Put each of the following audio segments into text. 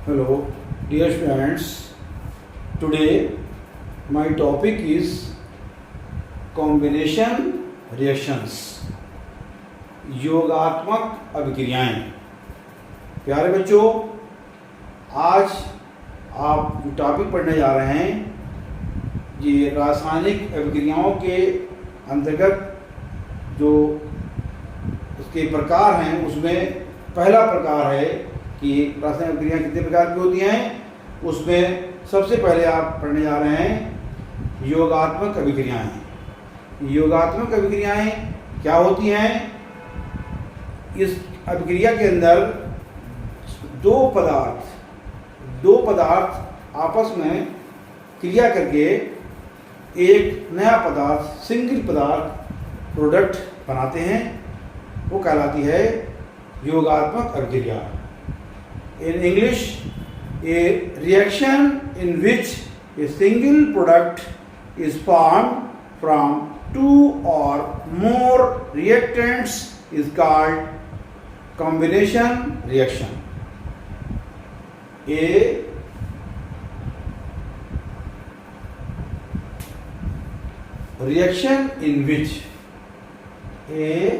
Hello, dear friends. Today, my topic is combination reactions. योगात्मक अभिक्रियाएं। प्यारे बच्चों, आज आप जो टॉपिक पढ़ने जा रहे हैं ये रासायनिक अभिक्रियाओं के अंतर्गत जो उसके प्रकार हैं उसमें पहला प्रकार है कि रासायनिक अभिक्रियाएं कितने प्रकार की होती हैं। उसमें सबसे पहले आप पढ़ने जा रहे हैं योगात्मक अभिक्रियाएं। योगात्मक अभिक्रियाएं क्या होती हैं? इस अभिक्रिया के अंदर दो पदार्थ आपस में क्रिया करके एक नया पदार्थ, सिंगल पदार्थ प्रोडक्ट बनाते हैं, वो कहलाती है योगात्मक अभिक्रिया। In English, a reaction in which a single product is formed from two or more reactants is called combination reaction. A reaction in which a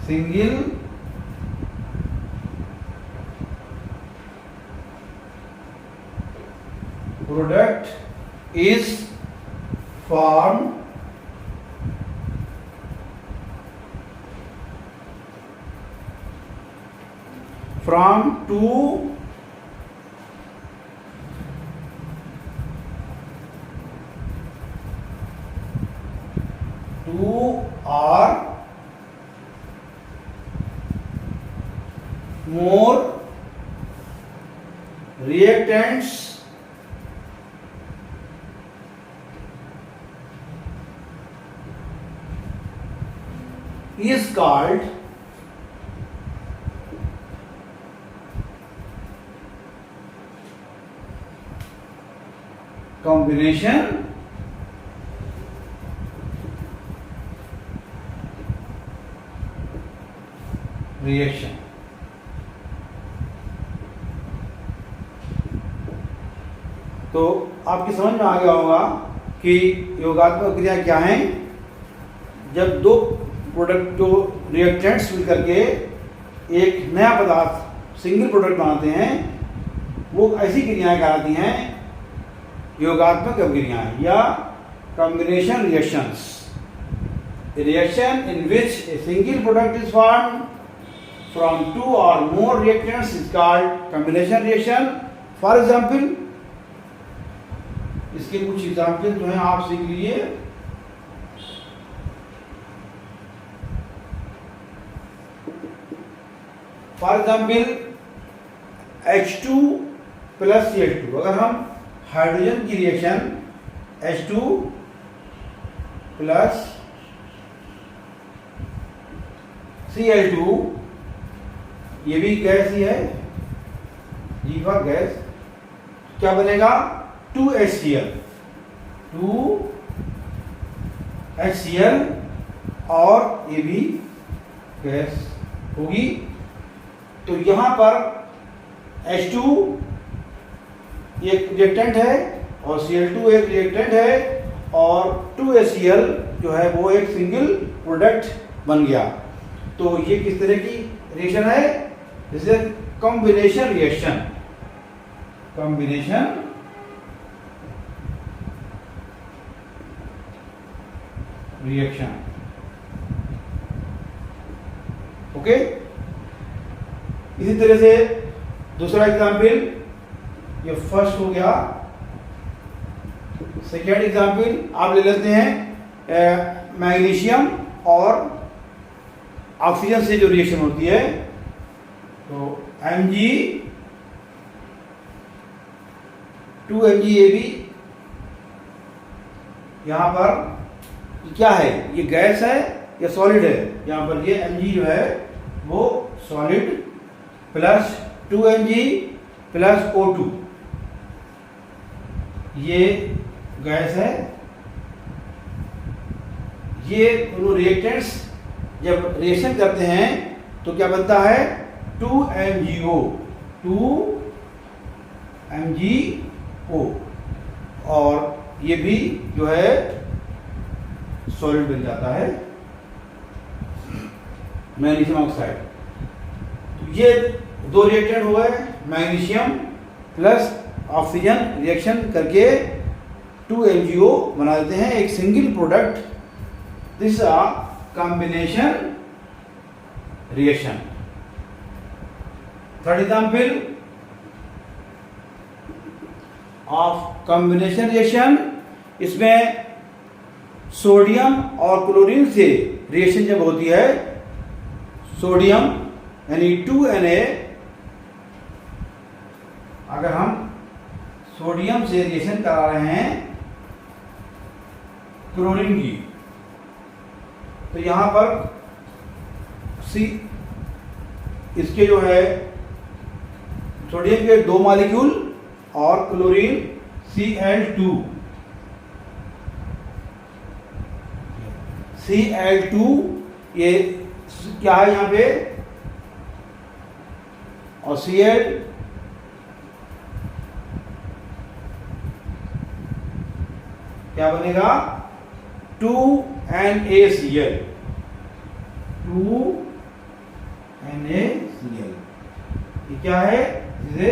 single product is formed from two or more reactants is called combination reaction. तो आपकी समझ में आ गया होगा कि योगात्मक क्रिया क्या है। जब दो प्रोडक्ट जो रिएक्टेंट्स मिल करके एक नया पदार्थ, सिंगल प्रोडक्ट बनाते हैं, वो ऐसी क्रियाएं कहलाती हैं योगात्मक अभिक्रियाएं या combination reactions. A reaction in which a single product is formed from two or more reactants is called combination reaction. For example, इसके कुछ एग्जाम्पल जो हैं आप सीख लीजिए। For example H2 plus Cl2। अगर हम हाइड्रोजन की रिएक्शन H2 प्लस Cl2, ये भी गैस ही है, जी फॉर गैस, क्या बनेगा? 2HCl और ये भी गैस होगी। तो यहां पर H2 एक रिएक्टेंट है और Cl2 एक रिएक्टेंट है और 2HCl जो है वो एक सिंगल प्रोडक्ट बन गया। तो ये किस तरह की रिएक्शन है? This is combination reaction. Combination reaction, okay. इसी तरह से दूसरा एग्जाम्पल, ये फर्स्ट हो गया। सेकेंड एग्जाम्पल आप ले लेते हैं मैग्नीशियम और ऑक्सीजन से जो रिएक्शन होती है, तो Mg 2MgAb, यहां पर क्या है? ये गैस है या सॉलिड है? यहाँ पर ये Mg जो है वो solid plus 2Mg plus O2, ये गैस है। ये दोनों रिएक्टेंट्स जब रिएक्शन करते हैं तो क्या बनता है 2MgO, 2MgO, और ये भी जो है सॉलिड बन जाता है मैग्नीशियम ऑक्साइड। तो ये दो रिएक्टेंट हो गए, मैग्नीशियम प्लस ऑक्सीजन रिएक्शन करके 2MgO बना देते हैं, एक single product. This is a combination reaction. Third example of combination reaction, इसमें सोडियम और क्लोरीन से रिएक्शन जब होती है, सोडियम यानी 2Na, अगर हम सोडियम से रिएक्शन करा रहे हैं क्लोरीन की, तो यहां पर इसके जो है सोडियम के 2 मॉलिक्यूल और क्लोरीन Cl2, ये क्या है यहाँ पे, और Cl क्या बनेगा 2NaCl, 2NaCl। ये क्या है, ये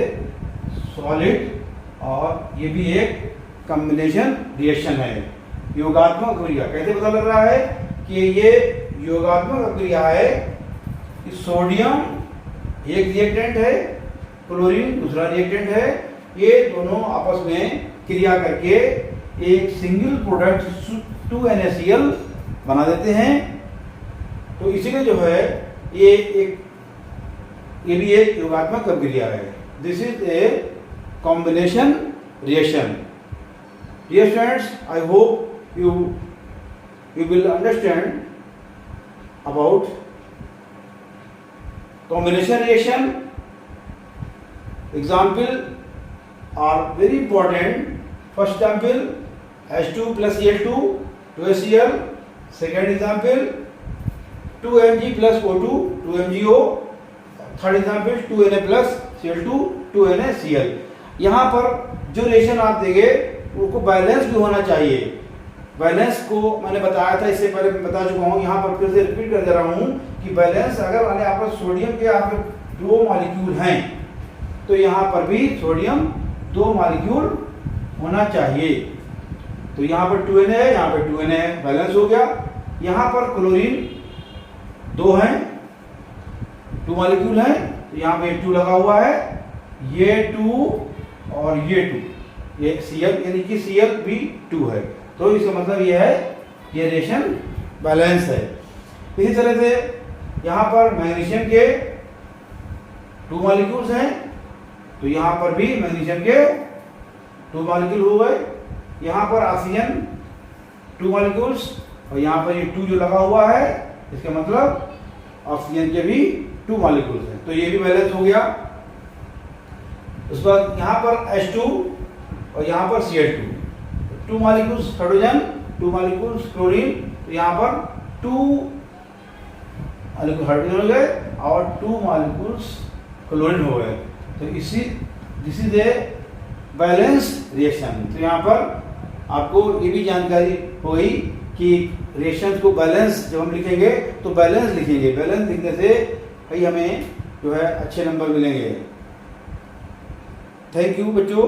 सॉलिड, और ये भी एक कॉम्बिनेशन रिएक्शन है, योगात्मक क्रिया। कैसे पता लग रहा है कि ये योगात्मक क्रिया है कि सोडियम एक रिएक्टेंट है, क्लोरीन दूसरा रिएक्टेंट है, ये दोनों आपस में क्रिया करके एक सिंगल प्रोडक्ट 2NaCl बना देते हैं। तो इसीलिए जो है ये भी एक योगात्मक अभिक्रिया है। This is a combination reaction. Dear students, I hope you will understand about combination reaction. Example are very important. First example H2 plus Cl2 2HCl. Second example 2Mg plus O2 2MgO. Third example 2Na plus Cl2 2NaCl. यहाँ पर जो reaction आप देंगे उनको balance भी होना चाहिए। Balance को मैंने बताया था, इससे पहले बता चुका हूँ, यहाँ पर फिर से रिपीट कर दे रहा हूँ कि बैलेंस अगर माने आपका सोडियम के आपके 2 मॉलिक्यूल हैं तो यहाँ पर भी सोडियम 2 मॉलिक्यूल होना चाहिए। तो यहाँ पर 2Na है, यहाँ पर 2Na है, बैलेंस हो गया। यहाँ पर क्लोरीन 2 हैं, 2 मॉलिक्यूल हैं, तो यहाँ पे 2 लगा हुआ है, ये 2 और ये 2, ये Cl यानी कि Cl भी 2 है। तो इसका मतलब ये है ये रिएक्शन बैलेंस है। इसी तरह से यहाँ पर मैग्नीशियम के 2 मॉलिक्यूल्स हैं, तो यहाँ पर भी मैग्नीशियम के 2 मॉलिक्यूल हो गए। यहाँ पर ऑक्सीजन 2 मॉलिक्यूल्स, और यहाँ पर ये 2 जो लगा हुआ है, इसका मतलब ऑक्सीजन के भी 2 मॉलिक्यूल्स हैं, तो ये भी बैलेंस हो गया। उसके बाद यहाँ पर H2 और यहाँ पर Cl2, 2 molecules hydrogen, 2 molecules chlorine, तो यहाँ पर 2 मॉलिक्यूल हाइड्रोजन हो गए और 2 मॉलिक्यूल्स क्लोरीन हो गए। तो this is a balance reaction. तो यहाँ पर आपको ये भी जानकारी हो गई कि रिएक्शंस को बैलेंस जब हम लिखेंगे तो बैलेंस लिखेंगे, बैलेंस लिखने से भाई हमें जो है अच्छे नंबर मिलेंगे। थैंक यू बच्चों।